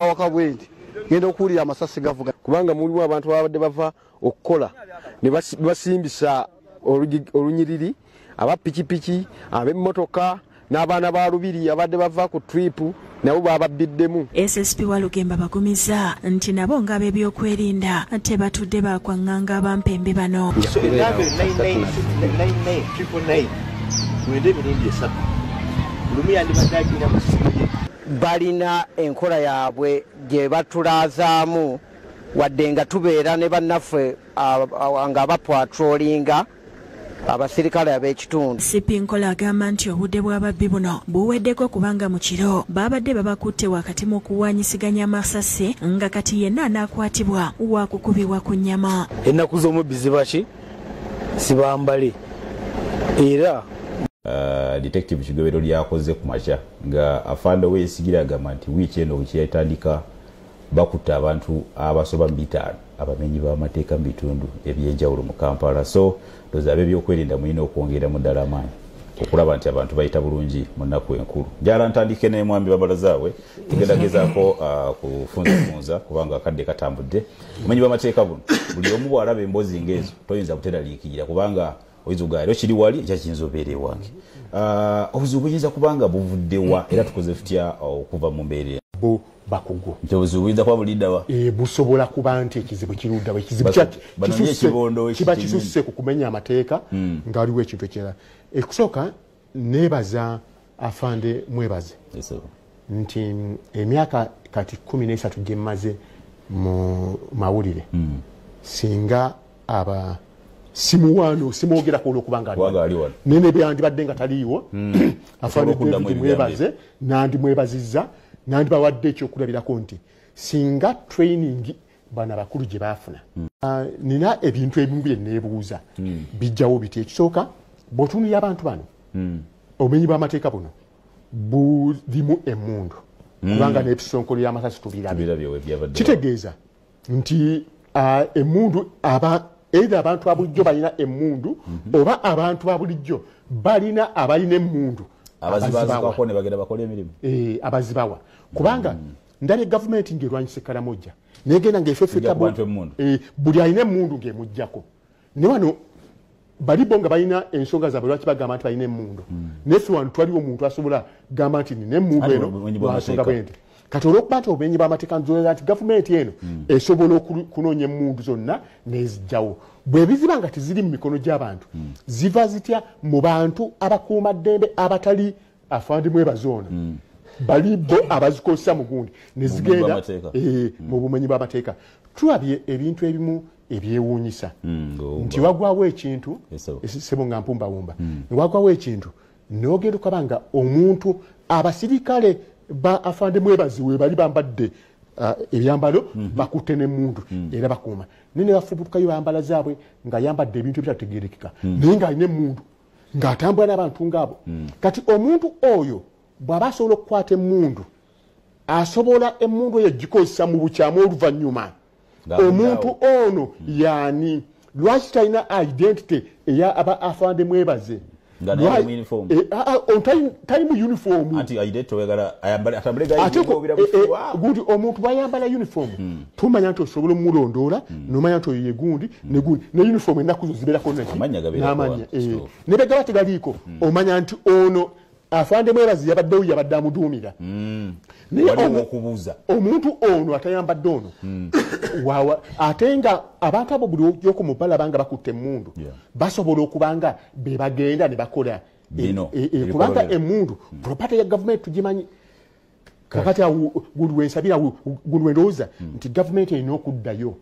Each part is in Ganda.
wakabwendi ngenda okuwulira amasasi gavuga kubanga mulimu abantu babadde bava okukola ne basimbisa olunyiriri abapikipiki ab'emmotoka n'abaana ba lubiri abadde bava ku tripu nabo bababiddemu. SSP Walugemba bagumiza nti nabo nga ab'ebyokwerinda tebatudde bakwanganga abampembe bano. Balina enkola yaabwe gye batulazaamu wadde nga tubeera ne bannaffe nga bapatrollinga abasirikale ab'ekitundu. Sipi Nkola agamba nti obudde bw'ababbi buno buweddeko kubanga mu kiro babadde babakutte wakati mu kuwanyisiganya amasasi nga kati yenna anaakwatibwa wakukubibwa ku nnyama. Ennaku z'omubbi zibaki sibambale era Detective Kigobero lyakoze ku makya nga afanda we yesigira agamba nti wiiki eno kyetandika bakuta abantu abasoba 500 abamenyi b'amateeka mu bitundu ebyenjawulo mu Kampala. So tozabe byokwerinda mulina okwongera mu ddala amaanyi okulaba nti abantu bayita bulungi mu nnaku enkulu. Njala ntandike naye mwambi babala zaabwe tugendagezaako kufunza kubanga akadde katambudde. Obumenyi bw'amateeka buno buli omu bw'alaba emboozi ng'ezo toyinza kuteraliikirira kubanga oizugairo kiri wali ekyakiyinza obeera ewange. Obuzibu buyinza kubanga buvuddewa era tukoze tutya okuva mu mbeera bakugu nti obuzibu buyinza kuba buliddawa busobola kuba nti ekizibu kiruddawa ekizibu kiba kisusse ku kumenya amateeka nga waliwo ekintu ekirala. Ekusooka neebaza afande mwebaze nti emyaka kati 13 gye mmaze mu mawulire singa aba simuwano simwogera ko olwokubanga nene byandibadde nga taliiwo afande David mwebaze nandi mwebazizza nandi bawadde ekyokulabirako nti singa training bana bakulu gye bafuna nina ebintu ebimu bye neebuuza bijjawo biti. Ekisooka bw'otunuulira abantu bano obumenyi bw'amateeka buno bulimu emmundu kubanga n'ebisonkolo y'amasasi tubirabye. Kitegeeza nti emmundu either abantu abulijjo balina emmundu oba abantu abulijjo balina abalina emmundu abazibawa kubanga ndabye gavumenti ng'erwanyisa Karamoja negenda ng'efefeka buli alina emmundu ng'emuggyako ne wano balibo nga balina ensonga zaabwe lwaki bagamba nti balina emmundu nefe wano twaliwo omuntu asobola gamba nti nina emmundu eno lwansonga bwente kati olw'okuba nti obumenyi bw'amateeka nzolera nti gavumenti eno esobola okunoonya emmundu zonna n'ezijjawo bwe biziba nga teziri mu mikono gy'abantu ziva zitya mu bantu abakuumaddembe abatali afande mwebaze ono bali bo abazikozesa mu gundi ne zigenda mu bumenyi bw'amateeka. Tulabye ebintu ebimu ebyewuunyisa nti wagwawo ekintu sebo nga mpumbawumba wagwawo ekintu n'ogenda okubanga omuntu abasirikale ba afande mwebazi we bali bambadde ebyambalo bakutte n'emmundu era bakuuma nene bafubutukayo bambala zaabwe nga yambadde ebintu ebitategeerekeka naye ng'alina emmundu ng'atambula n'abantu ng'abo. Kati omuntu oyo bw'aba asobola okukwata emmundu asobola emmundu eyo gikozesa mu bukyamu oluvannyuma omuntu ono yaani lwaki talina identity eya aba afande mwebaze tali mu uniform gundi omuntu bwayambala uniform tumanya nti osobola omulondoola nomanya nti oyo yegundi negundi ne uniform ennaku zo zibeerako n'amanya ne begaba tegaliiko omanya nti ono afande mwebazi yabaddewo yabadde amuduumira omuntu ono atayambadde ono ate nga abantu abo buli ojjoko mu bala banga bakutte emmundu basobola okubanga be bagenda ne bakola kubanga emmundu propate ya gavumenti tugimanyi kakati gundi wensabira gundi wendowooza nti gavumenti erina okuddayo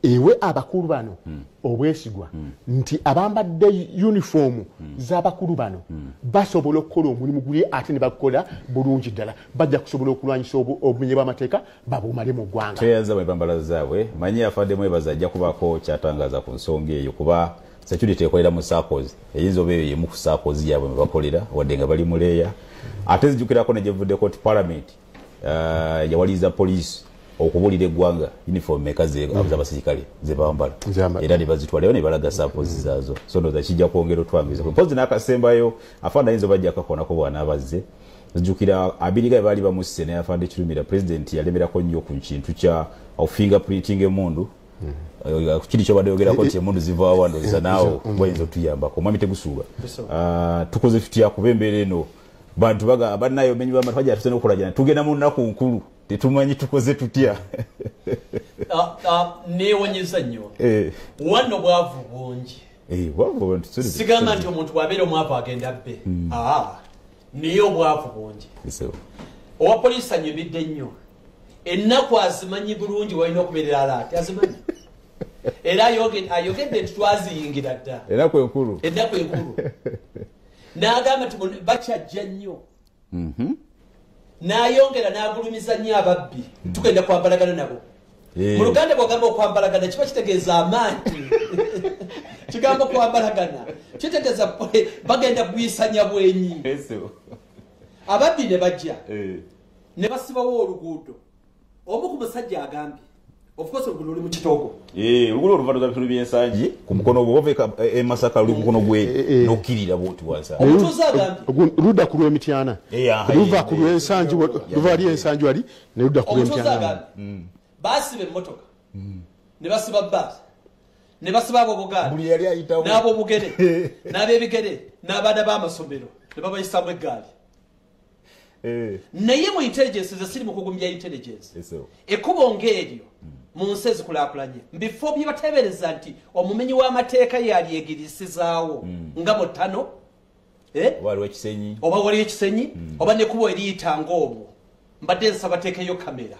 ewe abakulu bano obwesigwa nti abambadde uniform z'abakulu bano basobola okukola omulimu guli ate ne bakola bulungi ddala bajja kusobola okulwanyisa obumenyi bw'amateeka babumale mu ggwanga. Tweyanza mu embambala zaabwe manyi afadde mwebaza ajja kubaako kyatangaza ku nsonga eyo kuba security ekolera mu SACCOs eyinza oba eyo yemu ku SACCOs yaabwe mwe bakolera wadde nga bali muleeya ate zijjukirako ne gye vuddeko ti parliament yawaliza poliisi okubulira eggwanga uniform meka z'abasirikale ze bambala era ne bazitwalayo ne balaga SACCOs zaazo so ndoza kijja kwongera otwangiza mpozi n'akasembayo afanda yinza bajja akakonako bwana abazze nzijukira abiriga bali bamusse ne afande kirumira president yalemerako nnyo ku kintu kya fingerprinting emundu kiri kyo badogerako nti emundu ziva wandoza naawo bwayinza otuyambako mwami tegusuula tukoze tutya kuba embeera eno bantu bannayo omenyi bamatwaja tusene okukolagana tugenda mu nnaku nkulu tetumanyi tukoze tutya neewonyeza nnyo wano bwavu bungi sigamba nti omuntu bwabeera omwavu agenda bbe naye obwavu bungi owa poliisi anyumidde nnyo ennaku azimanyi bulungi walina okubeerera alaati azimanyi era ayogedde nti twaziyingira dda ennaku enkulu n'agamba nti bakyajja nnyo n'ayongera n'agulumiza nnyo ababbi tugenda kwambalagana nabo mu luganda bw'ogamba okwambalagana kiba kitegeeza amaanyi kigamba kwambalagana kitegeeza bagenda kuyisanya bwenyi ababbi ne bajja ne basibawo oluguudo omu ku musajja agambye of course oluguudo luli mu kitoogo oluguudo oluvanduza bitulu by'ensangi ku mukono gwe oveka emasaka luli ku mukono gwe n'okkirira bwoti wansa omutuuze agambye ludda ku lw'emityana luva ku lw'ensangi luva ali ensangi wali ne ludda ku lw'emityana basiba emmotoka ne basiba bbaasi ne basiba abo bugaali n'abo bugere n'ab'ebigere n'abaana b'amasomero ne babayisamu eggaali naye mu intelligence ze siri mu kugumya intelligence ekkubo ng'eryo mu nsi ezikulaakulanye mbifo bye bateebereza nti omumenyi w'amateeka yalyegirisizaawo nga mu ttano oba waliwo ekisenyi oba nekkubo eriyitanga omwo mbadde nsaba teekeyo kamera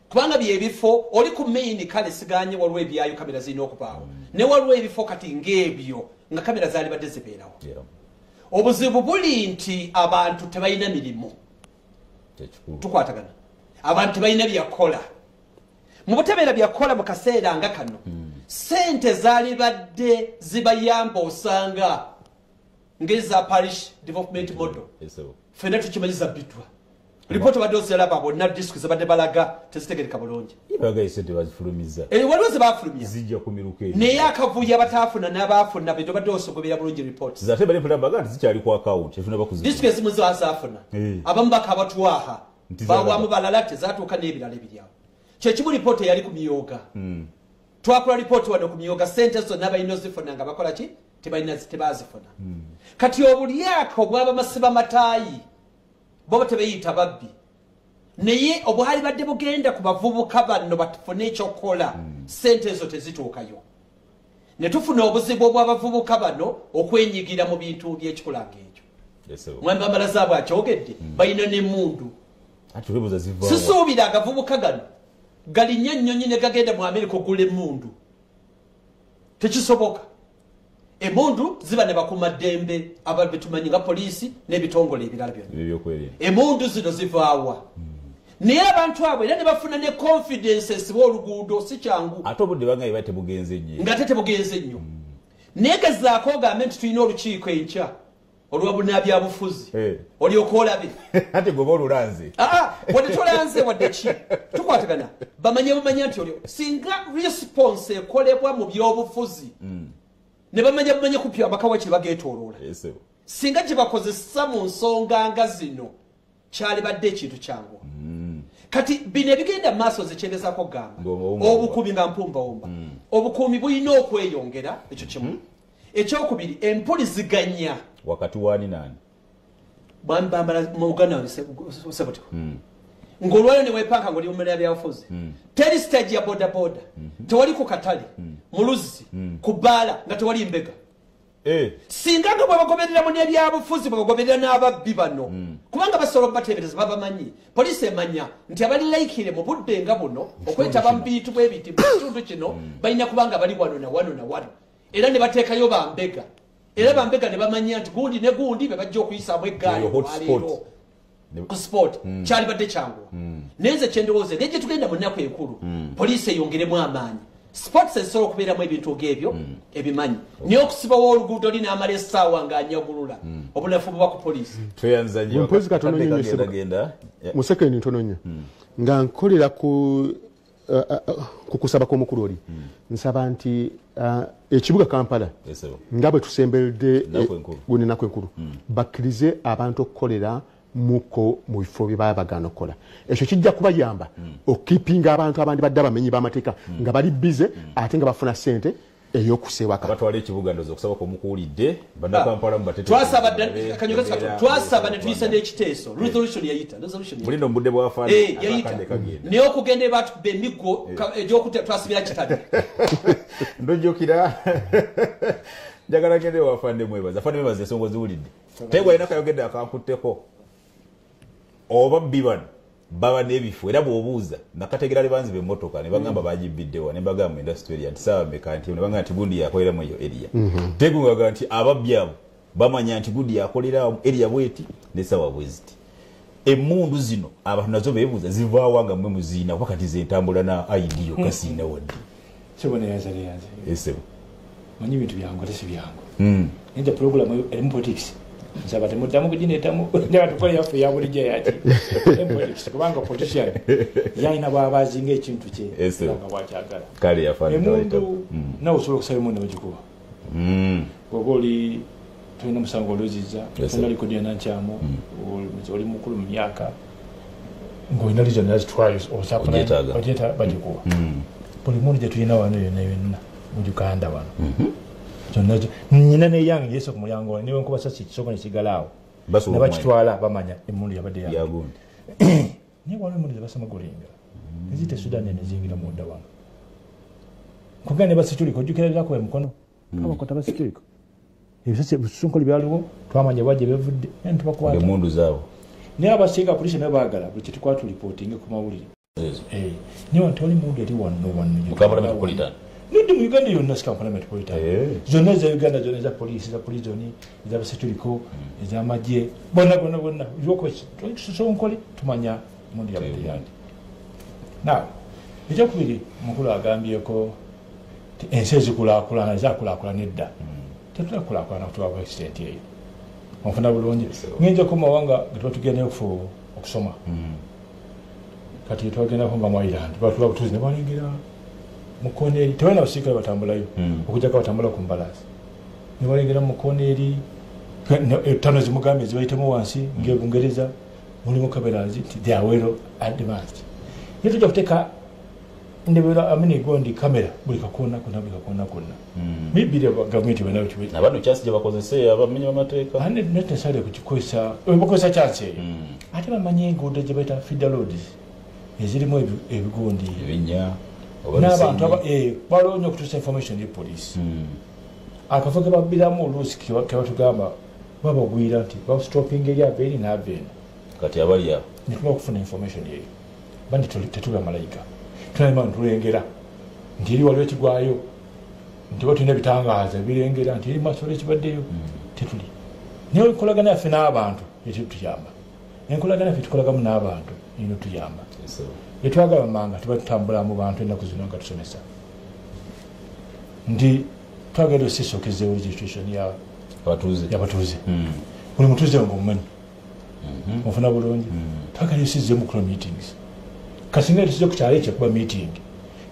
kubanga byebifo oli ku main kale siganye waliwo ebyayo kamera zirina okubaawo ne waliwo ebifo kati ng'ebyo nga kamera zaali badde zibeerawo obuzibu buli nti abantu tebalina mirimu tukwatagana abantu tebalina byakola mu butebeera byakola mu kaseera nga kano sente zaali badde zibayamba osanga ngeza parish development model fena tukimanyiza bitwa ripoti badde oziraba bonna disitulikiti zebadde balaga tezitegereka bulungi waliwo ze bafulumya naye akavuyo abataafuna n'abaafuna bedo badde osogobera bulungi ripoti disitulikiti ezimu zazaafuna abamu bakabatwaha bawamu balala tezatuuka n'ebirala ebiryawo kyekimu ripoti eyali ku miyoga twakola ripoti wano ku miyoga sente zonna balina ozifuna nga bakola ki tebazifuna kati obulyako obw'abamasiba mataayi bo tebeyita babbi naye obwali badde bugenda ku bavubuka banno batufune ekyokukola sente ezo tezituukayo ne tufuna obuzibu obw'abavubuka bano okwenyigira mu bintu by'ekikulanga ekyo mwambi amalaza bwakyogedde balina n'emmundu sisuubira agavubuka gano galinnya ennyonyi ne gagenda mu Amerika okugula emmundu tekisoboka emundu ziba ne bakumaddembe ababetumanyi nga poliisi n'ebitongole ebirala byonna emundu zino zivaawa naye abantu abo era ne bafuna ne confidence esiba oluguudo si kyangu ate obudde banga eba tebugenze nnyo nga te tebugenze nnyo negezaako ogambe nti tulina olukiiko enkya olwabunabyabufuzi olyoka olabe ate goba olulanze wadde tolanze wadde ki tukwatagana bamanye bumanya nti olyo singa response ekolebwa mu byobufuzi ne bamanya kupya amakawa kye bageetooloola singa gye bakozesa mu nsonga nga zino kyali badde ekintu kyangu kati bino ebigenda mu maaso zekyengezaako gamba obukuumi nga mpumbawomba obukuumi bulina okweyongera ekyo kimu ekyokubiri empuliziganya wakati wani nani bambala mu Uganda sebutiko ng'olwayo ne weepanka ng'oli mu mirala byabufuzi teri stage ya bodaboda tewali ku katale mu luzzi ku bbaala nga tewali mbega singa nga bwebagobereramu n'ebyabufuzi bwebagoberera n'ababbi bano kubanga basobola bateebereza babamanyi poliisi emanya nti abalilaikire mu budde nga buno okwetaba mu bintu bwebiti mu kitundu kino balina kubanga bali wano na wano na wano era ne bateekayo bambega era bambega ne bamanya nti gundi ne gundi be bajja okuyisaamu eggaali ku sport kyali badde kyanguwa naye nze kyendowooza naye gye tugenda mu nnaku enkulu poliisi eyongeremu amaanyi sports ezisobola okubeeramu ebintu ng'ebyo ebimanyi naye okusibawo oluguudo linaamala essaawa ng'anyagulula obunafu buba ku poliisi mpozi katono nnyo musekendi ntono nnyo nga nkolera ku kusaba kw'omukulu oli nsaba nti ekibuga Kampala nga bwe tusemberedde gundi nnaku enkulu bakkirize abantu okukolera muko mu bifo bye baba bagana okukola ekyo kijja kubayamba okipinga abantu abandi badde abamenyi b'amateeka nga bali bize ate nga bafuna ssente ey'okusewaka batwala ekibuga ndozo okusaba kumukuulidde bannakampala mu batete twasaba ne tuyisa n'ekiteeso resolution yayita muli no mbudde bwafana naye okugenda batukuba emiggo egy'okutwasibira kitadde ndojjukira njagala gende wafande mwebaza afande mwebaza ensonga ziwulidde tegwa ina kayogedde akankutteko oba biban baba n'ebifo era bw'obuuza nakategera libanzi b'emmotoka ne bagamba bagibiddewa ne bagamba mu industry area nti sawa meka nti ne bagamba nti gundi yakolera mu eyo area tegungaga nti ababbi abo bamanya nti gundi yakolera mu area bweti ne sawa bweziti emmundu zino abantu nazo beebuuza zivaawa nga mmwe muziina kuba kati zentambula na ID yo kasiina wadde sebone yanze esebo manyi bintu byangu ate si byangu nja program erimu politics nsaba temuddamu kuginetamu njagala tukole yaffe ya bulijjo yati politics kubanga politician yalina bw'abazinga ekintu kye nga bwakyagala kale yafaana emundu nawe osobola okusaba emundu nebagikuba bwoba oli tulina omusango olwezizza tulina likodi enankyamu oli mukulu mu myaka ng'olina reason azitwayo osaogyeta bagikuba buli mundu gye tulina wano yonna yonna mu Uganda wano nyina neyange yesu ku mulyango wano niwe nkuba sasi kisoko nekigalaawo ne bakitwala bamanya emundu yabadde yagundi naye waliwo emundu zebasamagolinga ezite Sudan nezingira munda wano kugaa ne basituliko ojjukira lirakuba emukono abakota basituliko ebisasi ebisusunkoli byaliwo twamanya bwajje bevudde ntubakwata emundu zaawo naye abasinga polisi naye baagala buli kyetukwata tulipootinge ku mawulire niwe nti oli mundu eri Kampala Metropolitan nudi mu Uganda yonna Kampala Metropolitan zonna eza Uganda zonna eza polisi eza prizoni eza basituliko eza amagye bonna lwokusonkole tumanya mundu yabadde yandi naw ekyokubiri mukulu agambyeko ensi ezikulaakulana ezakulaakulana edda tetulakulaakulana kutubaako accident eyo onfuna bulungi ngenja ku mawanga getuba tugendayo okusoma kati twagendako nga mu Ireland batuba butuzi ne balengera mu Koneri tewena abasirikale batambulayo okujjako batambula ku mbalasi ne balengera mu Koneri ttano zimugambye zibayitemu wansi ng'Ebungereza mulimu kaberazi nti they are well advanced naye tujja kuteeka ndebera amini gondi kamera buli kakoona konna mibire gavumenti banayo kibiri abantu chance gye bakozese abamenyi b'amateeka ane netesale kukikozesa bakozesa chance eyo ate bamanye enguudo gye bayita feeder roads ezirimu ebigondi ebinya n'abantu balonye okutuusa information ye police akafo ke babbiramu oluusi ke batugamba babagwira nti bastopping eri ava eri n'ava eno kati abali awo netuma okufuna information yeyo bandi tetuli bamalayika tulema ntulengera nti eri waliwo ekigwayo nti batulina ebitangaaza birengera nti eri masolo ekibaddeyo tetuli naye enkolagana yaffe n'abantu etituyamba enkolagana yaffe tukolagamu n'abantu ino tuyamba yetwagala manga tubatambula mu bantu ennaku zino nga tusomesa nti twagala osisookezeewo registration yabatuuze buli mutuuze nga omumanyi ofuna bulungi twagala osizzemu kulo meetings kasinga tusize ku kyalo ekyo kuba meeting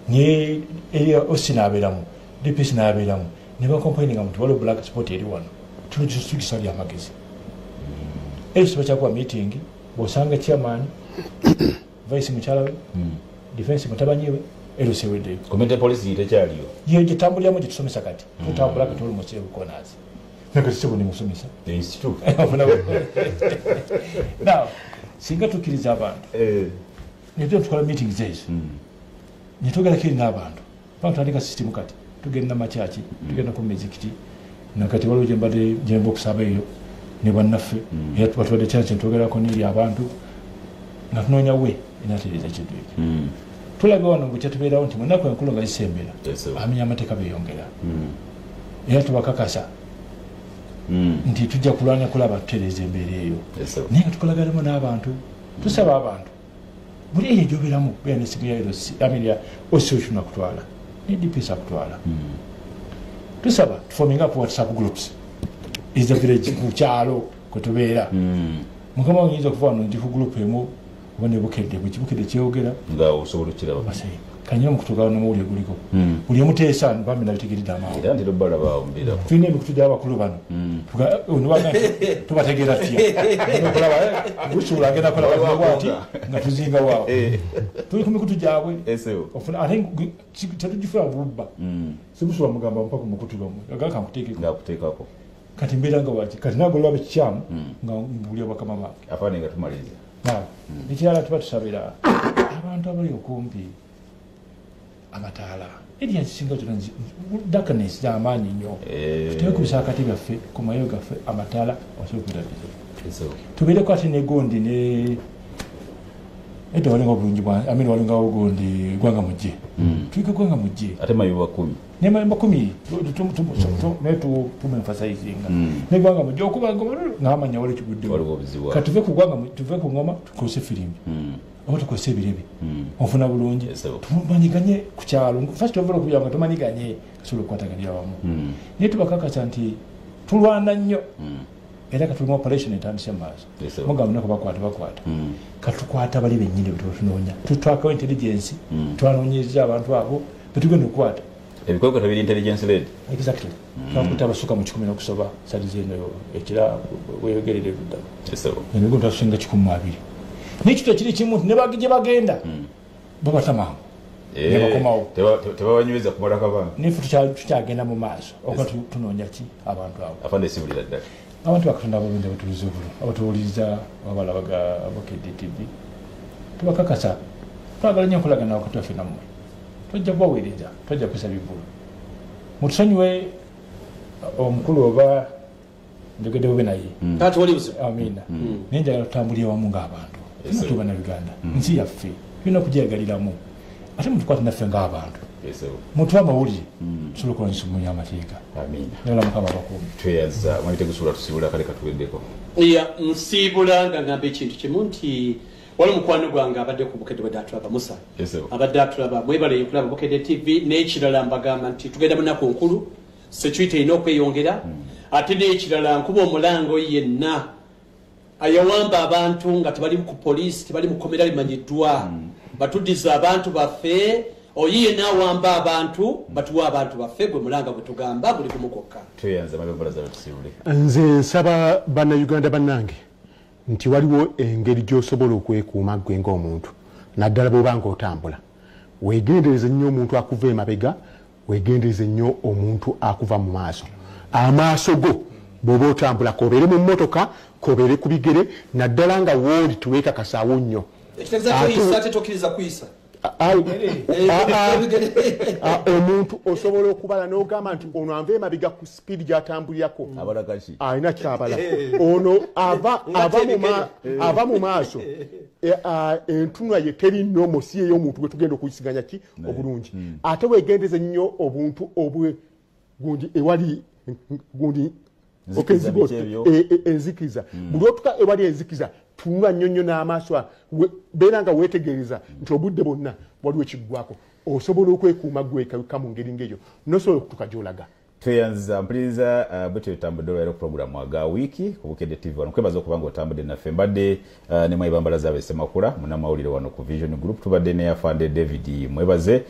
naye eri osi n'abeeramu DPS n'abeeramu ne bakomplaininga muti waliwo black spot eri wano tulikisa lyamagezi ekyo kiba kyakuba meeting bw'osanga chairman vice mukyala we defense mutabanyi we eruseweddeyo community police tekyaliyo ye gitambuliramu gye tusomesa kati tutambula kati oli museebu konazi nakasisebu ne musomesa now singa tukkiriza abantu netwe tukola meetings ezo netwogerako eri n'abantu twatandika system kati tugenda makyaki tugenda ku mizikiti nakati waliwo gyembadde gyemba okusaba eyo ne bannaffe era tubatwadde chance ntwogerako n'eri abantu nga tunoonya we enatereeza ekintu ekyo tulaga wano bwe kyatubeerawo nti munaku enkulu nga zisembera amenya amateeka beeyongera era tubakakasa nti tujja kulwanya kulaba tutereeza embeera eyo naye nga tukolaganamu n'abantu tusaba abantu buli eyo egyobeeramu beera nesimu ya ososuna kutwala ne DPS akutwala tusaba tufominga ku WhatsApp groups eza village ku kyalo kwe tubeera mukama wanyinza okuva wano ndi ku group emu ubone bukedde bwe kibukedde kyeyogera nga osobola okiraba kanyira mukutuga n'amawulire guliko buli omuteesa bambi nabitegeredde amaawo era ntero bala bawombera tulina emikutu gy'abakulu bano tubategeera tutya okulaba gusuula agenda kolabati nga tuzinga waawo tuli ku mikutu gyabwe ate tetugifuna bubba sibusula mugamba mpa ku mukutu lomu agakankuteekeko kati mbeera nga waki kati nagolwa bekikyamu nga mbulya bakama bange afaane nga tumaliriza ekirala tuba tusabira abantu abali okumpi amataala eriya nkisinga kyona darkness z'amaanyi nnyo tutebekubisa akati byaffe ku mayo gaffe amataala wasobola okudabiriza tubeereko ate negondi edda walinga obulungi amini walinga ogundi gwanga mujje tuyike gwanga mujje ate mayumba 10 nemayumba 10 tumenfasizinga negwanga mujje okuba ngamanya wali kiguddewo kati tuve ku ngoma tukose firimbi oba tukose ebirebe onfuna bulungi tumanyiganye ku kyalo first of all okugira nga tumanyiganye kasobola okukwataganira wamu naye tubakakasa nti tulwana nnyo era katulima operation etandise maaso mugamba nako bakwata katukwata bali bennyini betunoonya tutwakawo intelligence twanonyeza abantu abo betugenda okukwata ebikolwa tabiri intelligence led exactly twakuta abasuka mu 10 okusoba salize eno ekira weyogerere budda ebigendo twasinga 12 n'ekito kiri kimu ne bagije bagenda babatamamu nebakomawo tebabanyweza kumala kabanga nife tukyagenda mu maaso oba tunoonya ki abantu abo afande sibulira ddala abantu bakatonda abalungi abatuuliza obulu abatuwuliza abalabaga abakedde tv tubakakasa twagala nnyo nkolagana wakati waffe nammwe twajja kubaweereza twajja kusa bivulu mutusonyiwe omukulu oba njogedde bube naye amina naye njagala tutambulire wamu ng'abantu tuba na uganda nsi yaffe tulina okugyegaliramu ate mutukwate naffe ng'abantu mutuwa amawulire tusobola okulwanyisa omunya amateeka nolabukaba abakuumi tweyaza mwite gusula tusibula kale katuweddeko nsiibula nga ngamba ekintu kimu nti wali mukwano gwange abadde ku bukedde bwedde atulaba musa abadde atulaba mwebale kulaba bukedde tv n'ekirala mbagamba nti tugenda munaku nkulu security erina okweyongera ate n'ekirala nkuba omulango yenna ayawamba abantu nga tebali ku poliisi tebali mu komera limanyiddwa batuddiza abantu baffe oyiye n'awamba abantu batuwa abantu baffe gwe mulanga bwe tugamba buli kumu kwokka tweyanza mabembalaza batusibule nze nsaba bannayuganda bannange nti waliwo engeri gy'osobola okwekuuma gwe ng'omuntu naddala bw'oba ng'otambula weegendereze nnyo omuntu akuva emabega weegendereze nnyo omuntu akuva mu maaso amaaso go bw'oba otambula kobeere mu mmotoka kobeere ku bigere naddala nga wooli tuweekakasaawo nnyo tokiriza kuyisa omuntu osobola okubala n'ogamba nti ono anva emabega ku sipiidi gy'atambulirako alina kyabala ono aba mu maaso entunula ye teri nomo si ey'omuntu gwe tugenda okuyisiganya ki obulungi ate weegendeze nnyo obuntu obwe gundi ewali gundi enzikiriza buli otuka ewali enzikiriza tunula nnyo n'amaaso beera nga weetegereza nti obudde bwonna waliwo ekiggwako osobola okwekuuma gwekawuka mu ngeri ng'eyo nosobola okutuka gy'olaga tweyanza mpuliriza bwetyo etambudde olwaira okupulogulamu aga wiiki ku bukedde tv wano kwebaza okuba nga otambudde naffe mbadde ne mwebambalaza abesemakula munamawulire wano ku vision group tubadde ne afande david mwebaze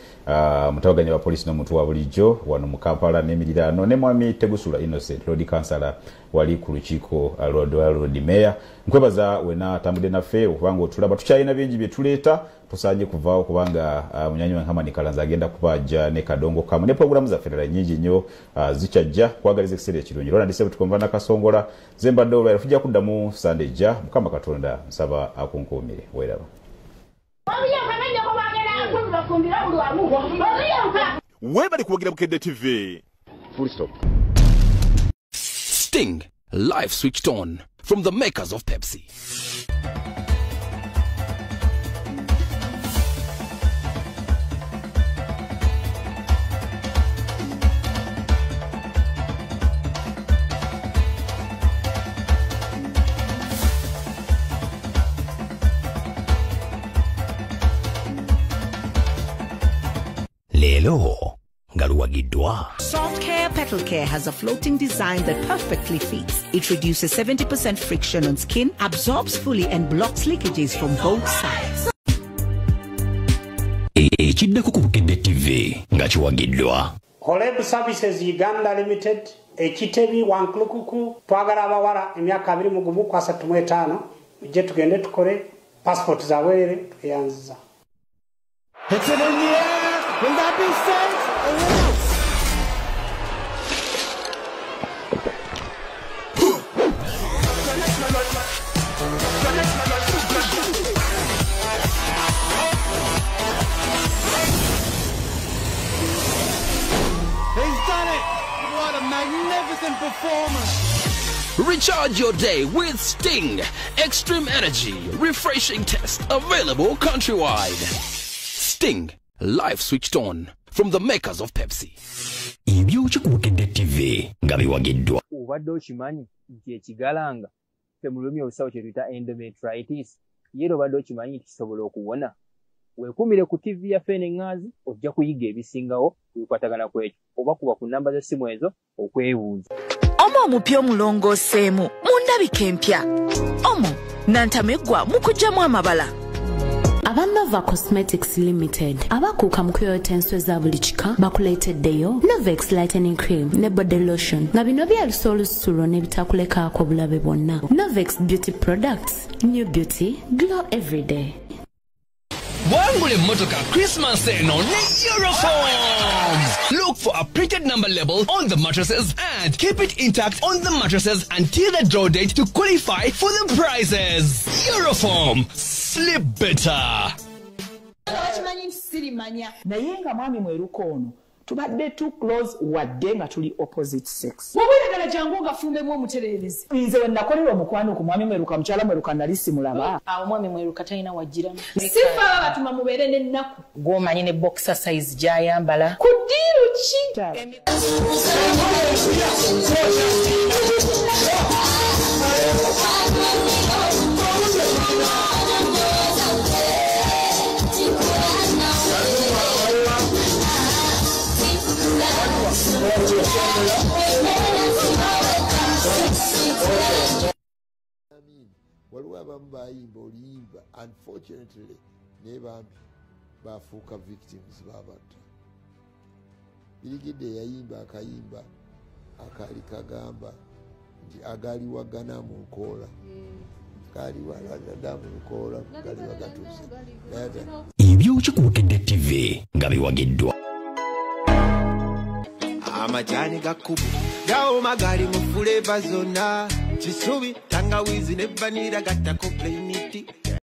mutabaganya ba polisi n'omuntu wa bulijjo wano mu kampala n'emiriraano ne mwami tegusula innocent lord councilor wali ku lukiiko lord mayor nkwebaza wena atambudde naffe okubanga otulaba tukyalina bingi bye tuleeta tusaanye kuvaawo kubanga munyanyi wankamani kalanza agenda kubajja ne kadongo kamu ne programu zaffe ddala nnyingi nnyo zikyajja kwagaliza ekiseera ekirungi lona ndise butukomva nakasongola zembadde olwaira tujja kuddamu sande ejja mukama katonda nsaba akunkuumire weeraba webali kuwagira bukedde tv full stop. Sting, live switched on from the makers of Pepsi. Lelo Galuagidwa. Soft Care Petal Care has a floating design that perfectly fits. It reduces 70% friction on skin, absorbs fully and blocks leakages from both sides. Ekiddako ku Bukedde TV nga kiwagiddwa. Holeb Services Uganda Limited ekitebi wankulukuku twagala abawala emyaka 2025 je tugende tukore passport za were tuyanziza. It's in the air. Will that be sent? Magnificent performance. Recharge your day with Sting. Extreme energy, refreshing taste, available countrywide. Sting, live switched on from the makers of Pepsi. Ebyoki ku Bukedde TV nga biwagiddwa. Obadde okimanyi nti ekigalanga ffe mu lulimi olusawo kye tuyita endometritis ye obadde okimanyi nti kisobola okuwona. Weekumire ku TV ya Fene Ngaazi ojja kuyiga ebisingawo kubikwatagana kwekyo oba kuba ku namba z'essimu ezo okwebuuza. Omo omupya omulongooseemu mu ndabika empya. Omo nantameggwa mu kuggyamu amabala. Nova Cosmetics Limited abakuuka mu kuyoyota enswe za buli kika bakuleeteddeyo Novex Lightening Cream ne Body Lotion nga bino byalusa olusulo n'ebitakulekaako bulabe bwonna. Novex Beauty Products, new beauty, glow every day. Wangule motoka Christmas eno ne Euroforms. Look for a printed number label on the mattresses and keep it intact on the mattresses until the draw date to qualify for the prizes. Euroform, sleep better. Naye nga mwami mweruko ono tubadde too close wadde nga tuli opposite sex. Wabulagala jangu nga fumbemu omutererezi. Nze we nakolera omukwano ku mwami mweruka mukyala mweruka nali simulaba. Awo mwami mweruka talina wajjiramu. Sifa batuma mubeere n'ennaku. Gw'omanyi ne boxer size gy'ayambala. Ku ddiiru ki? Waliwo abamu bayimba oluyimba unfortunately naye bambi bafuuka victims babatta. Birigidde yayimba akayimba akaali kagamba nti agaliwagana mu nkoola galiwagana mu nkoola galiwagatuuse. Ebyoki ku Bukedde TV nga biwagiddwa. Amajani gakubu gawo magali mu flavor zonna kisubi tangawizi ne vanilla gattako plainiti